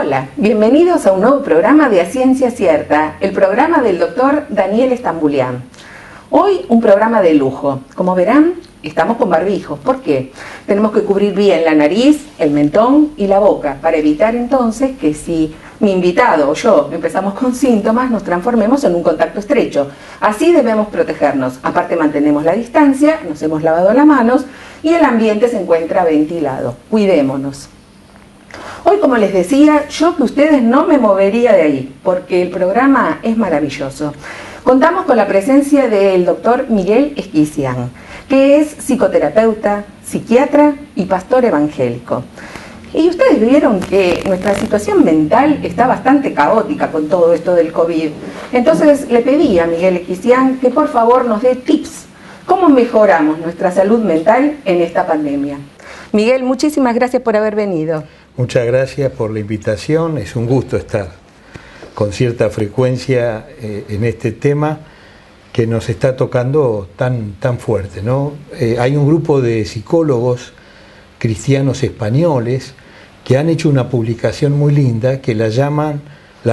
Hola, bienvenidos a un nuevo programa de A Ciencia Cierta, el programa del doctor Daniel Stambulian. Hoy un programa de lujo. Como verán, estamos con barbijos. ¿Por qué? Tenemos que cubrir bien la nariz, el mentón y la boca para evitar entonces que si mi invitado o yo empezamos con síntomas nos transformemos en un contacto estrecho. Así debemos protegernos. Aparte mantenemos la distancia, nos hemos lavado las manos y el ambiente se encuentra ventilado. Cuidémonos. Hoy, como les decía, yo que ustedes no me movería de ahí, porque el programa es maravilloso. Contamos con la presencia del doctor Miguel Esquicián, que es psicoterapeuta, psiquiatra y pastor evangélico. Y ustedes vieron que nuestra situación mental está bastante caótica con todo esto del COVID. Entonces le pedí a Miguel Esquicián que por favor nos dé tips. ¿Cómo mejoramos nuestra salud mental en esta pandemia? Miguel, muchísimas gracias por haber venido. Muchas gracias por la invitación, es un gusto estar con cierta frecuencia en este tema que nos está tocando tan fuerte, ¿no? Hay un grupo de psicólogos cristianos españoles que han hecho una publicación muy linda que la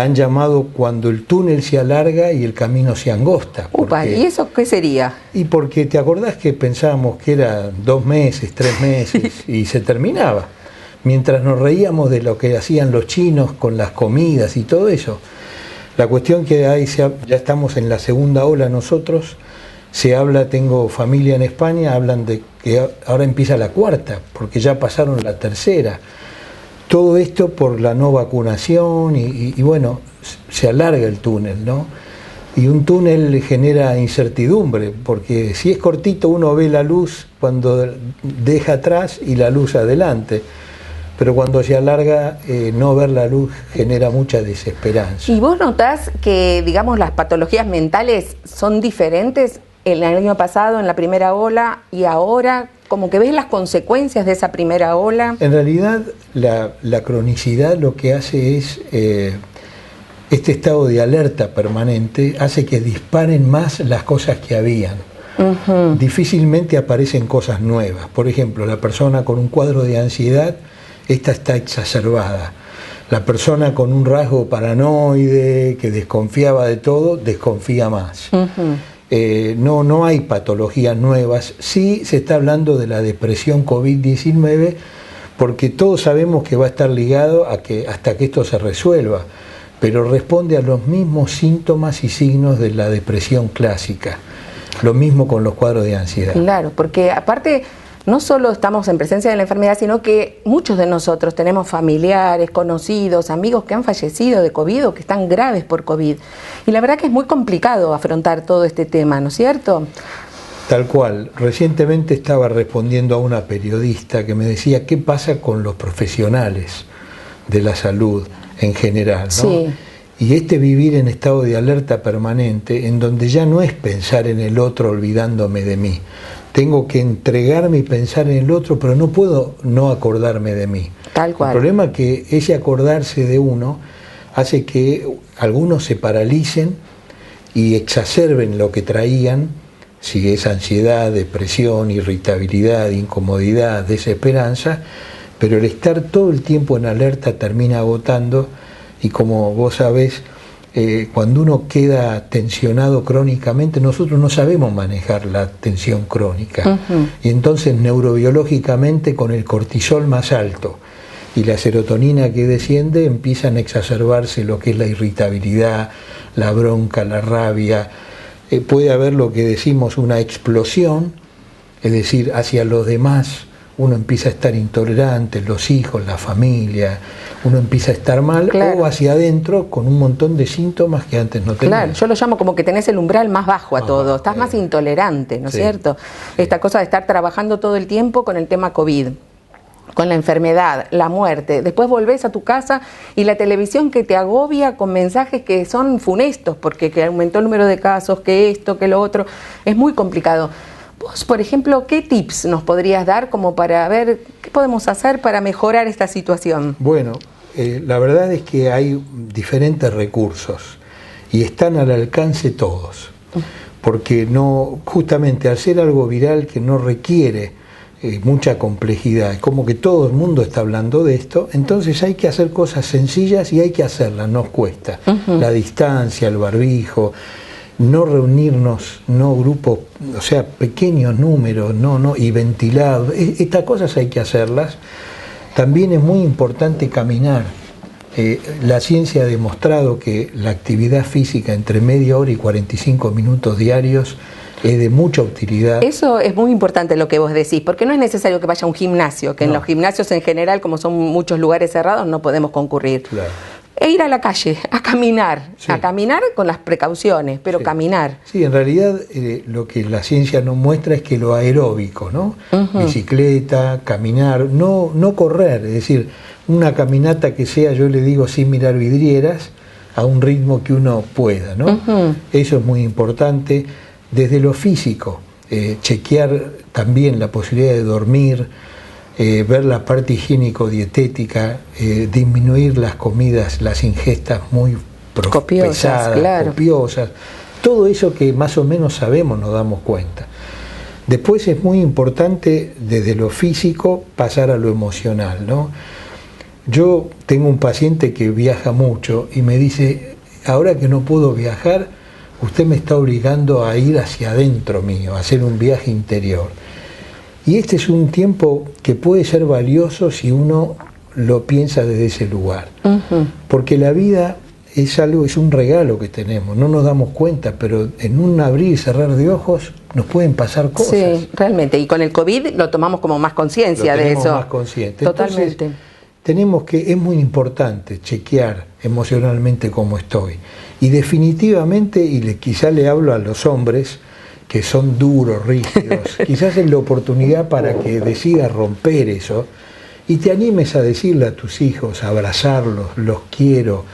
han llamado Cuando el túnel se alarga y el camino se angosta. ¿Y eso qué sería? Y porque te acordás que pensábamos que era 2 meses, 3 meses y se terminaba. Mientras nos reíamos de lo que hacían los chinos con las comidas y todo eso. La cuestión que ya estamos en la segunda ola nosotros, se habla, tengo familia en España, hablan de que ahora empieza la cuarta, porque ya pasaron la tercera. Todo esto por la no vacunación y bueno, se alarga el túnel, ¿no? Y un túnel genera incertidumbre, porque si es cortito uno ve la luz cuando deja atrás y la luz adelante. Pero cuando se alarga, no ver la luz genera mucha desesperanza. ¿Y vos notás que, digamos, las patologías mentales son diferentes el año pasado, en la primera ola, y ahora, como que ves las consecuencias de esa primera ola? En realidad, la cronicidad lo que hace es, este estado de alerta permanente, hace que disparen más las cosas que habían. Uh-huh. Difícilmente aparecen cosas nuevas. Por ejemplo, la persona con un cuadro de ansiedad, esta está exacerbada. La persona con un rasgo paranoide, que desconfiaba de todo, desconfía más. Uh-huh. No hay patologías nuevas. Sí se está hablando de la depresión COVID-19, porque todos sabemos que va a estar ligado hasta que esto se resuelva, pero responde a los mismos síntomas y signos de la depresión clásica. Lo mismo con los cuadros de ansiedad. Claro, porque aparte no solo estamos en presencia de la enfermedad, sino que muchos de nosotros tenemos familiares, conocidos, amigos que han fallecido de COVID o que están graves por COVID. Y la verdad que es muy complicado afrontar todo este tema, ¿no es cierto? Tal cual. Recientemente estaba respondiendo a una periodista que me decía qué pasa con los profesionales de la salud en general, ¿no? Sí. Y este vivir en estado de alerta permanente, en donde ya no es pensar en el otro olvidándome de mí. Tengo que entregarme y pensar en el otro, pero no puedo no acordarme de mí. Tal cual. El problema es que ese acordarse de uno hace que algunos se paralicen y exacerben lo que traían, si es ansiedad, depresión, irritabilidad, incomodidad, desesperanza, pero el estar todo el tiempo en alerta termina agotando y como vos sabés, cuando uno queda tensionado crónicamente, nosotros no sabemos manejar la tensión crónica. Uh-huh. Y entonces neurobiológicamente con el cortisol más alto y la serotonina que desciende empiezan a exacerbarse lo que es la irritabilidad, la bronca, la rabia. Puede haber lo que decimos una explosión, es decir, hacia los demás uno empieza a estar intolerante, los hijos, la familia, uno empieza a estar mal, claro, o hacia adentro con un montón de síntomas que antes no tenías. Claro, yo lo llamo como que tenés el umbral más bajo a todo, estás más intolerante, ¿no es cierto? Sí. Esta cosa de estar trabajando todo el tiempo con el tema COVID, con la enfermedad, la muerte, después volvés a tu casa y la televisión que te agobia con mensajes que son funestos, porque que aumentó el número de casos, que esto, que lo otro, es muy complicado. Vos, por ejemplo, ¿qué tips nos podrías dar como para ver qué podemos hacer para mejorar esta situación? Bueno, la verdad es que hay diferentes recursos y están al alcance todos, porque no, justamente al ser algo viral que no requiere mucha complejidad, como que todo el mundo está hablando de esto, entonces hay que hacer cosas sencillas y hay que hacerlas, nos cuesta. La distancia, el barbijo, no reunirnos, no grupos, o sea, pequeños números, y ventilados, estas cosas hay que hacerlas. También es muy importante caminar. La ciencia ha demostrado que la actividad física entre media hora y 45 minutos diarios es de mucha utilidad. Eso es muy importante lo que vos decís, porque no es necesario que vaya a un gimnasio, que en los gimnasios en general, como son muchos lugares cerrados, no podemos concurrir. Claro. E ir a la calle, a caminar con las precauciones, pero caminar. Sí, en realidad lo que la ciencia nos muestra es que lo aeróbico, ¿no? Bicicleta, caminar, no correr, es decir, una caminata que sea, yo le digo, sin mirar vidrieras, a un ritmo que uno pueda, ¿no? Eso es muy importante. Desde lo físico, chequear también la posibilidad de dormir, ver la parte higiénico-dietética, disminuir las comidas, las ingestas muy pesadas, copiosas, todo eso que más o menos sabemos, nos damos cuenta. Después es muy importante desde lo físico pasar a lo emocional, ¿no? Yo tengo un paciente que viaja mucho y me dice, ahora que no puedo viajar, usted me está obligando a ir hacia adentro mío, a hacer un viaje interior. Y este es un tiempo que puede ser valioso si uno lo piensa desde ese lugar. Porque la vida es un regalo que tenemos, no nos damos cuenta, pero en un abrir y cerrar de ojos nos pueden pasar cosas. Sí, realmente. Y con el COVID lo tomamos como más conciencia de eso. Más consciente. Totalmente. Entonces, es muy importante chequear emocionalmente cómo estoy. Y definitivamente, quizá le hablo a los hombres que son duros, rígidos, quizás es la oportunidad para que decidas romper eso y te animes a decirle a tus hijos, a abrazarlos, los quiero,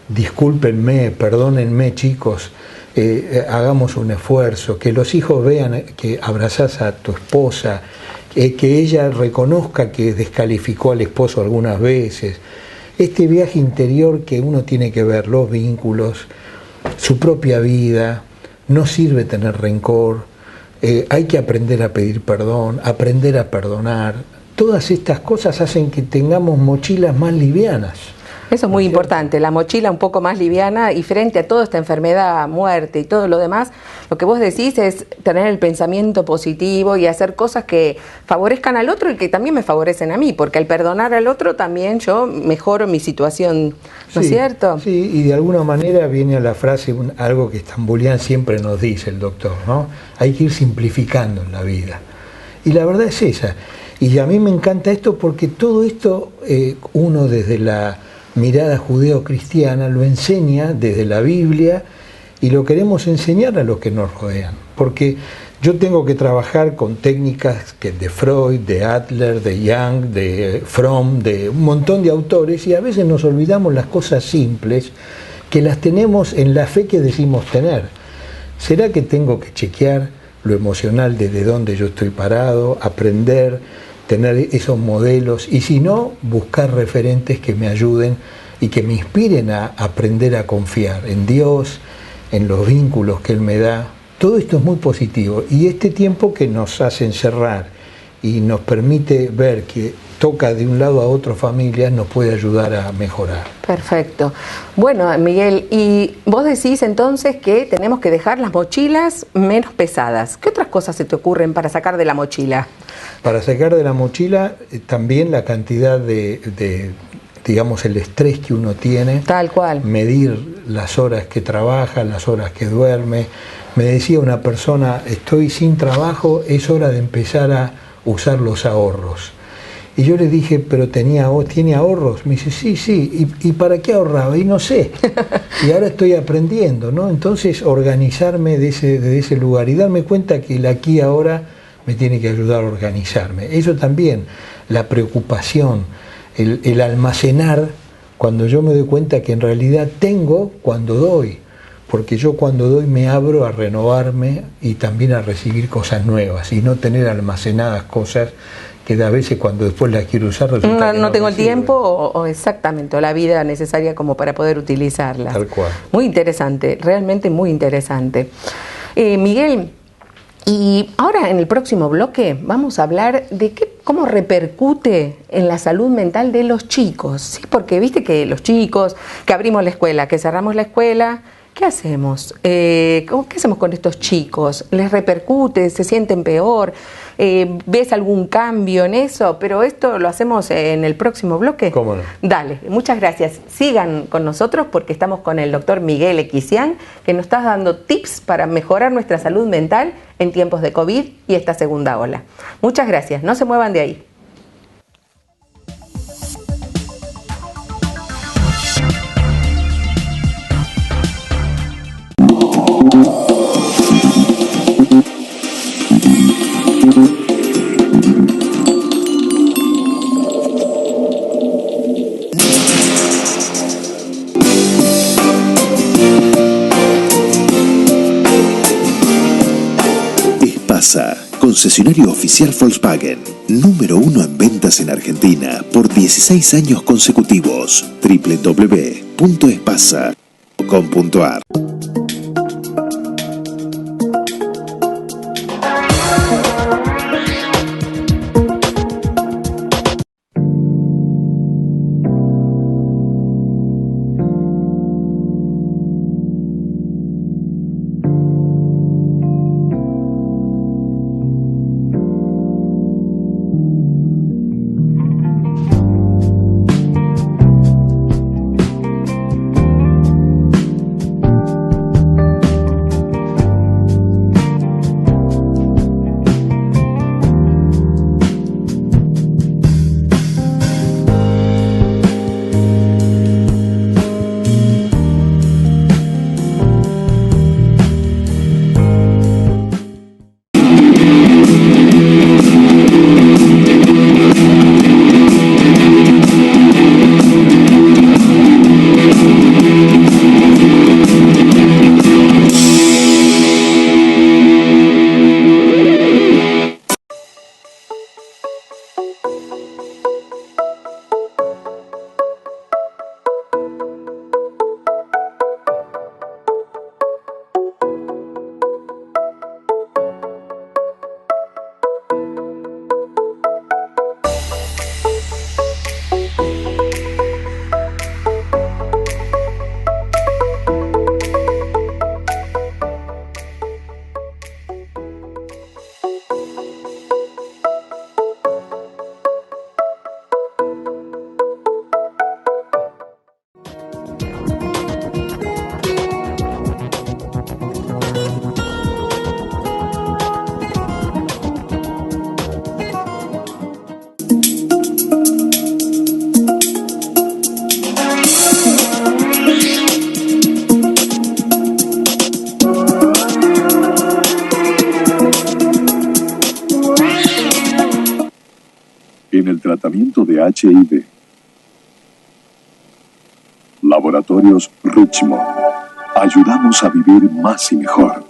discúlpenme, perdónenme chicos, hagamos un esfuerzo, que los hijos vean que abrazás a tu esposa, que ella reconozca que descalificó al esposo algunas veces. Este viaje interior que uno tiene que ver, los vínculos, su propia vida, no sirve tener rencor, hay que aprender a pedir perdón, aprender a perdonar. Todas estas cosas hacen que tengamos mochilas más livianas. Eso es muy importante, la mochila un poco más liviana y frente a toda esta enfermedad, muerte y todo lo demás, lo que vos decís es tener el pensamiento positivo y hacer cosas que favorezcan al otro y que también me favorecen a mí, porque al perdonar al otro también yo mejoro mi situación, ¿no es cierto? Sí, y de alguna manera viene a la frase algo que Stambolian siempre nos dice, el doctor, ¿no? Hay que ir simplificando en la vida. Y la verdad es esa. Y a mí me encanta esto porque todo esto uno desde la mirada judeo-cristiana lo enseña desde la Biblia y lo queremos enseñar a los que nos rodean, porque yo tengo que trabajar con técnicas que de Freud, de Adler, de Jung, de Fromm, de un montón de autores y a veces nos olvidamos las cosas simples que las tenemos en la fe que decimos tener. ¿Será que tengo que chequear lo emocional desde donde yo estoy parado, aprender, tener esos modelos y si no, buscar referentes que me ayuden y que me inspiren a aprender a confiar en Dios, en los vínculos que Él me da? Todo esto es muy positivo y este tiempo que nos hace encerrar y nos permite ver que toca de un lado a otro familias nos puede ayudar a mejorar. Perfecto. Bueno, Miguel, y vos decís entonces que tenemos que dejar las mochilas menos pesadas. ¿Qué otras cosas se te ocurren para sacar de la mochila? Para sacar de la mochila también la cantidad de digamos, el estrés que uno tiene. Tal cual. Medir las horas que trabaja, las horas que duerme. Me decía una persona, estoy sin trabajo, es hora de empezar a usar los ahorros. Y yo le dije, pero ¿tiene ahorros? Me dice, sí. ¿Y para qué ahorraba? Y no sé. Y ahora estoy aprendiendo, ¿no? Entonces, organizarme de ese lugar y darme cuenta que el aquí y ahora me tiene que ayudar a organizarme. Eso también, la preocupación, el almacenar, cuando yo me doy cuenta que en realidad tengo cuando doy. Porque yo cuando doy me abro a renovarme y también a recibir cosas nuevas y no tener almacenadas cosas que a veces cuando después las quiero usar resulta que no tengo el tiempo o exactamente, o la vida necesaria como para poder utilizarlas. Tal cual. Muy interesante, realmente muy interesante. Miguel, Y ahora en el próximo bloque vamos a hablar de cómo repercute en la salud mental de los chicos, ¿sí? Porque viste que los chicos, que abrimos la escuela, que cerramos la escuela, ¿qué hacemos? ¿Qué hacemos con estos chicos? ¿Les repercute? ¿Se sienten peor? ¿Ves algún cambio en eso? Pero esto lo hacemos en el próximo bloque. ¿Cómo no? Dale, muchas gracias. Sigan con nosotros porque estamos con el doctor Miguel Equisián, que nos está dando tips para mejorar nuestra salud mental en tiempos de COVID y esta segunda ola. Muchas gracias, no se muevan de ahí. Espasa, concesionario oficial Volkswagen, número 1 en ventas en Argentina por 16 años consecutivos. www.espasa.com.ar. En el tratamiento de HIV. Laboratorios Richmond. Ayudamos a vivir más y mejor.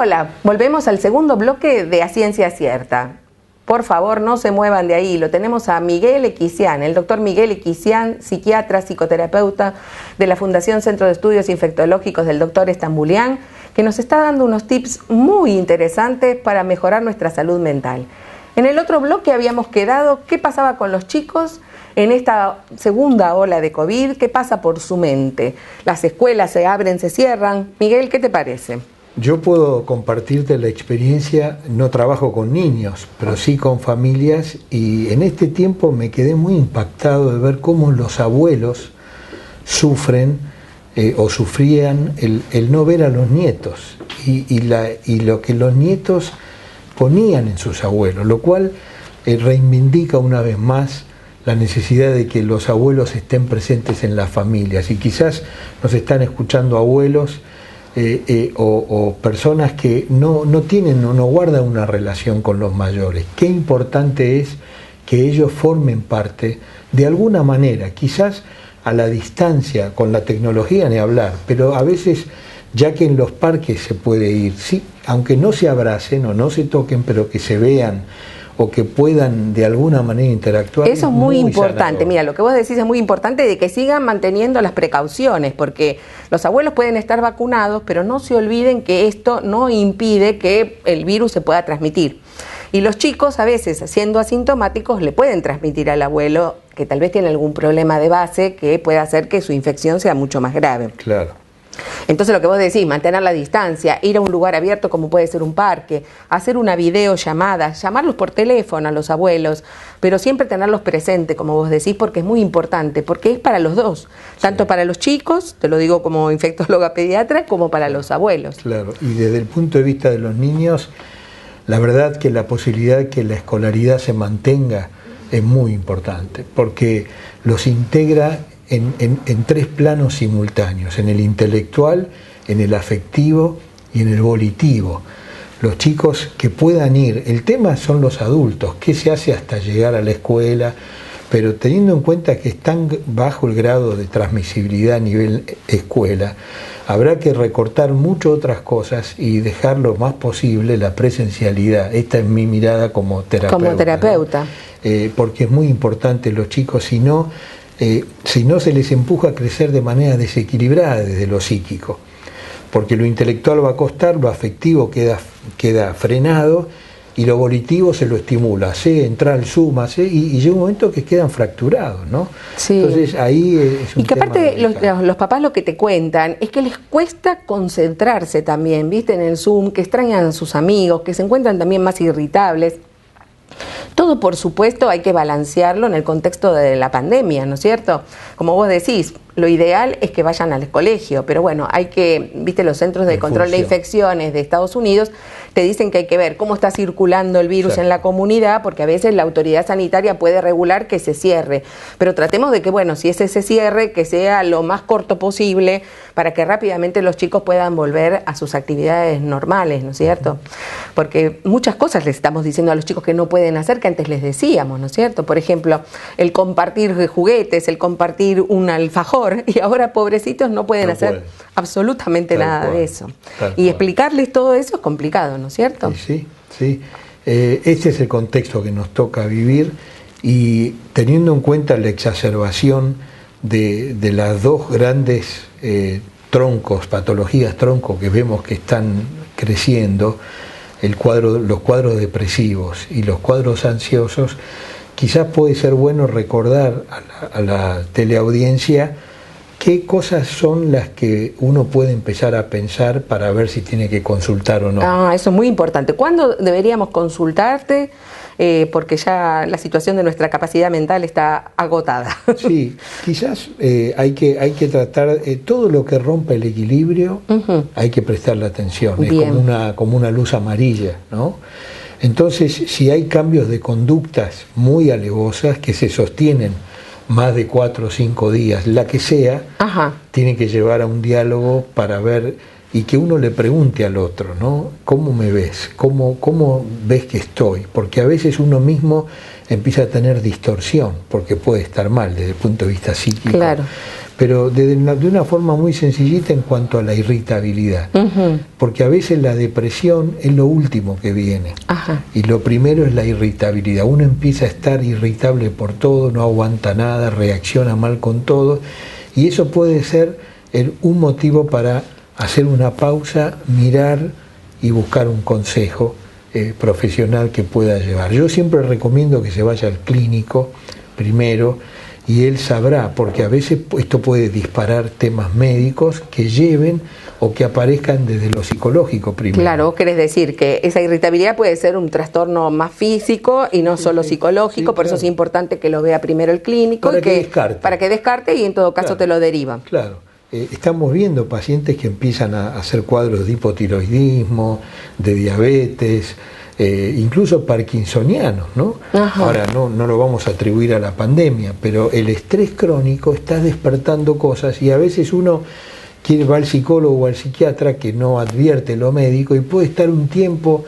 Hola, volvemos al segundo bloque de A Ciencia Cierta. Por favor, no se muevan de ahí. Lo tenemos a Miguel Equisián, el doctor Miguel Equisián, psiquiatra, psicoterapeuta de la Fundación Centro de Estudios Infectológicos del doctor Estambulián, que nos está dando unos tips muy interesantes para mejorar nuestra salud mental. En el otro bloque habíamos quedado qué pasaba con los chicos en esta segunda ola de COVID, qué pasa por su mente. Las escuelas se abren, se cierran. Miguel, ¿qué te parece? Yo puedo compartirte la experiencia, no trabajo con niños, pero sí con familias, y en este tiempo me quedé muy impactado de ver cómo los abuelos sufren o sufrían el no ver a los nietos y lo que los nietos ponían en sus abuelos, lo cual reivindica una vez más la necesidad de que los abuelos estén presentes en las familias, y quizás nos están escuchando abuelos o personas que no tienen o no guardan una relación con los mayores. Qué importante es que ellos formen parte de alguna manera, quizás a la distancia, con la tecnología ni hablar, pero a veces, ya que en los parques se puede ir, sí, aunque no se abracen o no se toquen, pero que se vean o que puedan de alguna manera interactuar. Eso es muy importante. sanador. Mira, lo que vos decís es muy importante, de que sigan manteniendo las precauciones, porque los abuelos pueden estar vacunados, pero no se olviden que esto no impide que el virus se pueda transmitir. Y los chicos, a veces, siendo asintomáticos, le pueden transmitir al abuelo que tal vez tiene algún problema de base que pueda hacer que su infección sea mucho más grave. Claro. Entonces lo que vos decís, mantener la distancia, ir a un lugar abierto como puede ser un parque, hacer una videollamada, llamarlos por teléfono a los abuelos, pero siempre tenerlos presentes, como vos decís, porque es muy importante, porque es para los dos, tanto para los chicos, te lo digo como infectóloga pediatra, como para los abuelos. Claro, y desde el punto de vista de los niños, la verdad que la posibilidad de que la escolaridad se mantenga es muy importante, porque los integra en tres planos simultáneos: en el intelectual, en el afectivo y en el volitivo. Los chicos que puedan ir, el tema son los adultos, qué se hace hasta llegar a la escuela, pero teniendo en cuenta que están bajo el grado de transmisibilidad a nivel escuela, habrá que recortar mucho otras cosas y dejar lo más posible la presencialidad. Esta es mi mirada como terapeuta. Como terapeuta. ¿No? Porque es muy importante los chicos, si no se les empuja a crecer de manera desequilibrada desde lo psíquico, porque lo intelectual va a costar, lo afectivo queda frenado y lo volitivo se lo estimula, entra al suma, y llega un momento que quedan fracturados, ¿no? Sí. Entonces ahí es un y que tema aparte delicado. los papás lo que te cuentan es que les cuesta concentrarse también, ¿viste? En el Zoom, que extrañan a sus amigos, que se encuentran también más irritables. Todo, por supuesto, hay que balancearlo en el contexto de la pandemia, ¿no es cierto? Como vos decís, lo ideal es que vayan al colegio, pero bueno, hay que, viste, los centros de control de infecciones de Estados Unidos te dicen que hay que ver cómo está circulando el virus en la comunidad, porque a veces la autoridad sanitaria puede regular que se cierre, pero tratemos de que, bueno, si es ese cierre, que sea lo más corto posible para que rápidamente los chicos puedan volver a sus actividades normales, ¿no es cierto? Porque muchas cosas les estamos diciendo a los chicos que no pueden hacer, que antes les decíamos, ¿no es cierto? Por ejemplo, el compartir juguetes, el compartir un alfajor, y ahora pobrecitos no pueden hacer absolutamente nada de eso. Y explicarles todo eso es complicado, ¿no es cierto? Sí. Este es el contexto que nos toca vivir, y teniendo en cuenta la exacerbación de las dos grandes patologías tronco que vemos que están creciendo, los cuadros depresivos y los cuadros ansiosos, quizás puede ser bueno recordar a la teleaudiencia qué cosas son las que uno puede empezar a pensar para ver si tiene que consultar o no. Eso es muy importante. ¿Cuándo deberíamos consultarte? Porque ya la situación de nuestra capacidad mental está agotada. Sí, quizás hay que tratar todo lo que rompa el equilibrio, hay que prestarle atención. Bien. Es como una luz amarilla, ¿no? Entonces, si hay cambios de conductas muy alevosas que se sostienen más de 4 o 5 días, la que sea, tiene que llevar a un diálogo para ver, y que uno le pregunte al otro, ¿no? ¿Cómo me ves? ¿Cómo ves que estoy? Porque a veces uno mismo empieza a tener distorsión, porque puede estar mal desde el punto de vista psíquico. Claro. pero de una forma muy sencillita en cuanto a la irritabilidad. Porque a veces la depresión es lo último que viene. Y lo primero es la irritabilidad. Uno empieza a estar irritable por todo, no aguanta nada, reacciona mal con todo, y eso puede ser un motivo para hacer una pausa, mirar y buscar un consejo profesional que pueda llevar. Yo siempre recomiendo que se vaya al clínico primero, y él sabrá, porque a veces esto puede disparar temas médicos que lleven o que aparezcan desde lo psicológico primero. Claro, querés decir que esa irritabilidad puede ser un trastorno más físico y no solo psicológico, por eso es importante que lo vea primero el clínico para que descarte y en todo caso te lo derivan. Claro. Estamos viendo pacientes que empiezan a hacer cuadros de hipotiroidismo, de diabetes, incluso parkinsonianos, ¿no? Ahora no lo vamos a atribuir a la pandemia, pero el estrés crónico está despertando cosas, y a veces uno va al psicólogo o al psiquiatra que no advierte lo médico y puede estar un tiempo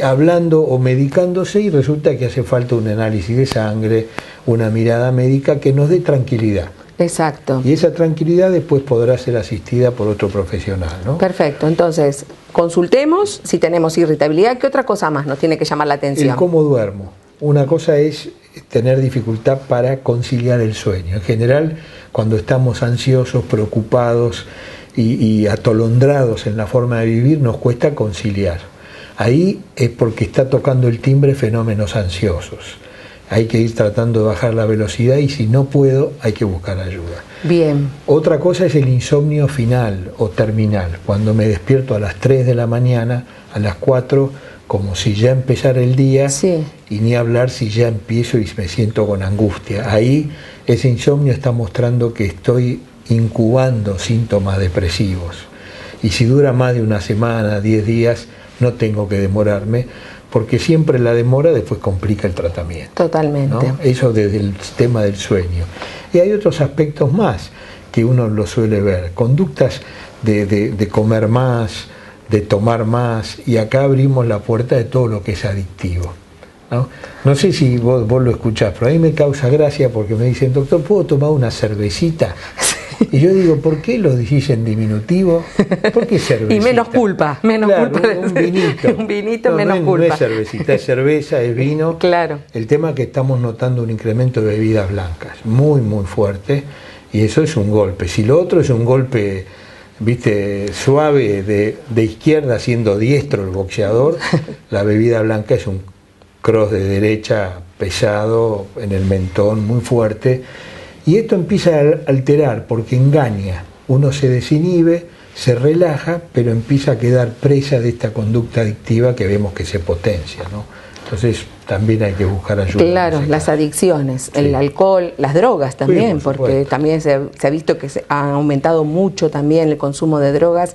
hablando o medicándose, y resulta que hace falta un análisis de sangre, una mirada médica que nos dé tranquilidad. Exacto. Y esa tranquilidad después podrá ser asistida por otro profesional, ¿no? Perfecto. Entonces, consultemos si tenemos irritabilidad. ¿Qué otra cosa más nos tiene que llamar la atención? El cómo duermo. Una cosa es tener dificultad para conciliar el sueño. En general, cuando estamos ansiosos, preocupados y atolondrados en la forma de vivir, nos cuesta conciliar. Ahí es porque está tocando el timbre fenómenos ansiosos. Hay que ir tratando de bajar la velocidad, y si no puedo, hay que buscar ayuda. Bien. Otra cosa es el insomnio final o terminal, cuando me despierto a las 3 de la mañana, a las 4, como si ya empezara el día, y ni hablar si ya empiezo y me siento con angustia. Ahí ese insomnio está mostrando que estoy incubando síntomas depresivos. Y si dura más de una semana, 10 días, no tengo que demorarme, porque siempre la demora después complica el tratamiento. Totalmente. ¿No? Eso desde el tema del sueño. Y hay otros aspectos más que uno lo suele ver, conductas de comer más, de tomar más, y acá abrimos la puerta de todo lo que es adictivo. No sé si vos lo escuchás, pero a mí me causa gracia porque me dicen: doctor, ¿puedo tomar una cervecita? Y yo digo: ¿por qué lo decís en diminutivo? ¿Por qué cervecita? Y menos culpa, claro, culpa. Un vinito. Un vinito, no, menos culpa. No es cervecita, es cerveza, es vino. Claro. El tema es que estamos notando un incremento de bebidas blancas muy, muy fuerte, y eso es un golpe. Si lo otro es un golpe, viste, suave de izquierda, siendo diestro el boxeador, la bebida blanca es un cross de derecha pesado en el mentón, muy fuerte. Y esto empieza a alterar porque engaña. Uno se desinhibe, se relaja, pero empieza a quedar presa de esta conducta adictiva que vemos que se potencia, ¿no? Entonces también hay que buscar ayuda. Claro, las adicciones, el alcohol, las drogas también, porque también se ha visto que ha aumentado mucho también el consumo de drogas.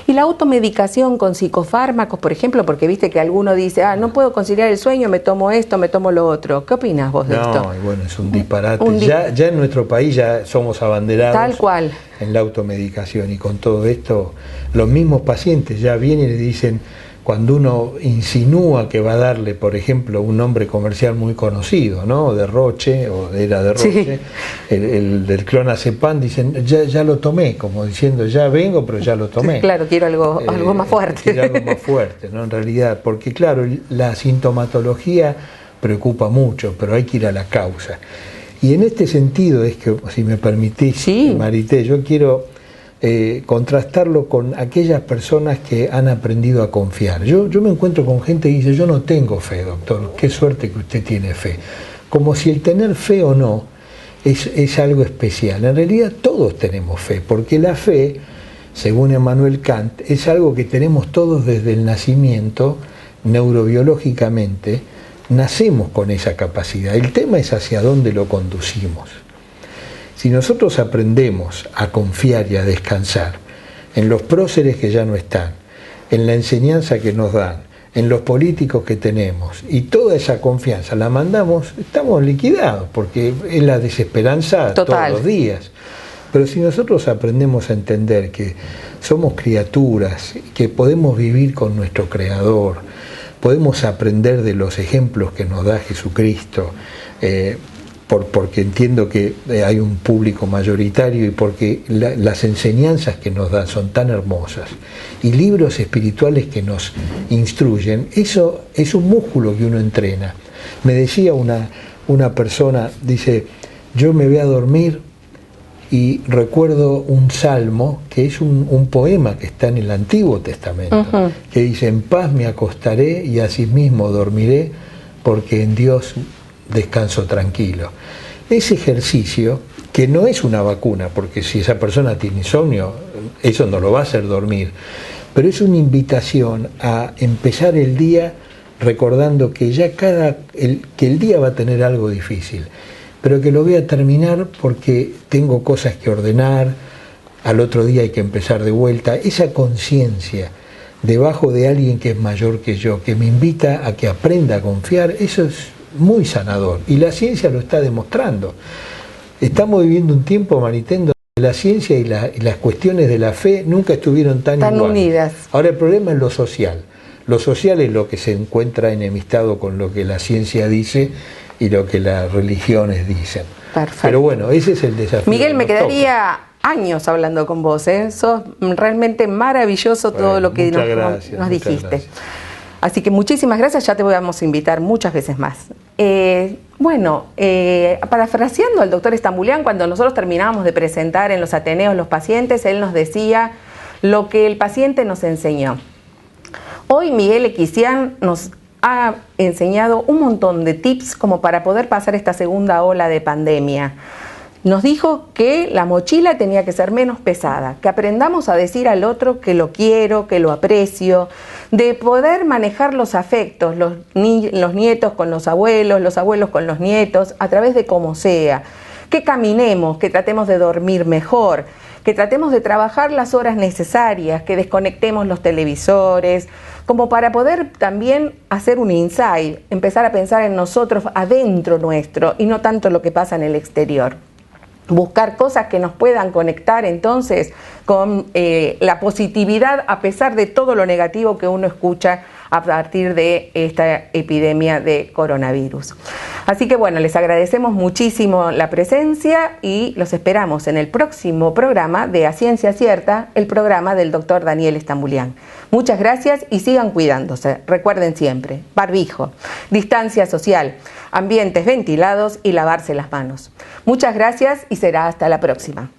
Y la automedicación con psicofármacos, por ejemplo, porque viste que alguno dice: no puedo conciliar el sueño, me tomo esto, me tomo lo otro. ¿Qué opinas vos de esto? No, bueno, es un disparate. Ya en nuestro país ya somos abanderados. Tal cual. En la automedicación, y con todo esto, los mismos pacientes ya vienen y le dicen, cuando uno insinúa que va a darle, por ejemplo, un nombre comercial muy conocido, ¿no? De Roche, o era de Roche, el del clonazepam, dicen: ya lo tomé, como diciendo: ya vengo, pero ya lo tomé. Claro, quiero algo más fuerte. Quiero algo más fuerte, ¿no? En realidad, porque claro, la sintomatología preocupa mucho, pero hay que ir a la causa. Y en este sentido es que, si me permitís, Marité, yo quiero contrastarlo con aquellas personas que han aprendido a confiar. Yo me encuentro con gente que dice: yo no tengo fe, doctor, qué suerte que usted tiene fe. Como si el tener fe o no es algo especial. En realidad todos tenemos fe, porque la fe, según Emmanuel Kant, es algo que tenemos todos desde el nacimiento, neurobiológicamente, nacemos con esa capacidad. El tema es hacia dónde lo conducimos. Si nosotros aprendemos a confiar y a descansar en los próceres que ya no están, en la enseñanza que nos dan, en los políticos que tenemos, y toda esa confianza la mandamos, estamos liquidados, porque es la desesperanza todos los días. Pero si nosotros aprendemos a entender que somos criaturas, que podemos vivir con nuestro Creador, podemos aprender de los ejemplos que nos da Jesucristo, porque entiendo que hay un público mayoritario y porque las enseñanzas que nos dan son tan hermosas y libros espirituales que nos instruyen, eso es un músculo que uno entrena. Me decía una persona, dice, yo me voy a dormir y recuerdo un salmo que es un poema que está en el Antiguo Testamento, que dice, en paz me acostaré y asimismo dormiré porque en Dios descanso tranquilo. Ese ejercicio, que no es una vacuna, porque si esa persona tiene insomnio, eso no lo va a hacer dormir, pero es una invitación a empezar el día recordando que ya que el día va a tener algo difícil, pero que lo voy a terminar porque tengo cosas que ordenar, al otro día hay que empezar de vuelta. Esa conciencia debajo de alguien que es mayor que yo, que me invita a que aprenda a confiar, eso es muy sanador, y la ciencia lo está demostrando. Estamos viviendo un tiempo, Maritendo, donde la ciencia y las cuestiones de la fe nunca estuvieron tan unidas. Ahora el problema es lo social. Lo social es lo que se encuentra enemistado con lo que la ciencia dice y lo que las religiones dicen. Perfecto. Pero bueno, ese es el desafío. Miguel, me quedaría años hablando con vos, ¿eh? Sos realmente maravilloso todo lo que nos dijiste. Gracias. Así que muchísimas gracias, ya te vamos a invitar muchas veces más. Parafraseando al doctor Estambulián, cuando nosotros terminábamos de presentar en los Ateneos los pacientes, él nos decía lo que el paciente nos enseñó. Hoy Miguel Equisian nos ha enseñado un montón de tips como para poder pasar esta segunda ola de pandemia. Nos dijo que la mochila tenía que ser menos pesada, que aprendamos a decir al otro que lo quiero, que lo aprecio, de poder manejar los afectos, los nietos con los abuelos con los nietos, a través de como sea, que caminemos, que tratemos de dormir mejor, que tratemos de trabajar las horas necesarias, que desconectemos los televisores, como para poder también hacer un insight, empezar a pensar en nosotros adentro nuestro y no tanto lo que pasa en el exterior. Buscar cosas que nos puedan conectar entonces con la positividad a pesar de todo lo negativo que uno escucha a partir de esta epidemia de coronavirus. Así que bueno, les agradecemos muchísimo la presencia y los esperamos en el próximo programa de A Ciencia Cierta, el programa del doctor Daniel Estambulián. Muchas gracias y sigan cuidándose. Recuerden siempre, barbijo, distancia social, ambientes ventilados y lavarse las manos. Muchas gracias y será hasta la próxima.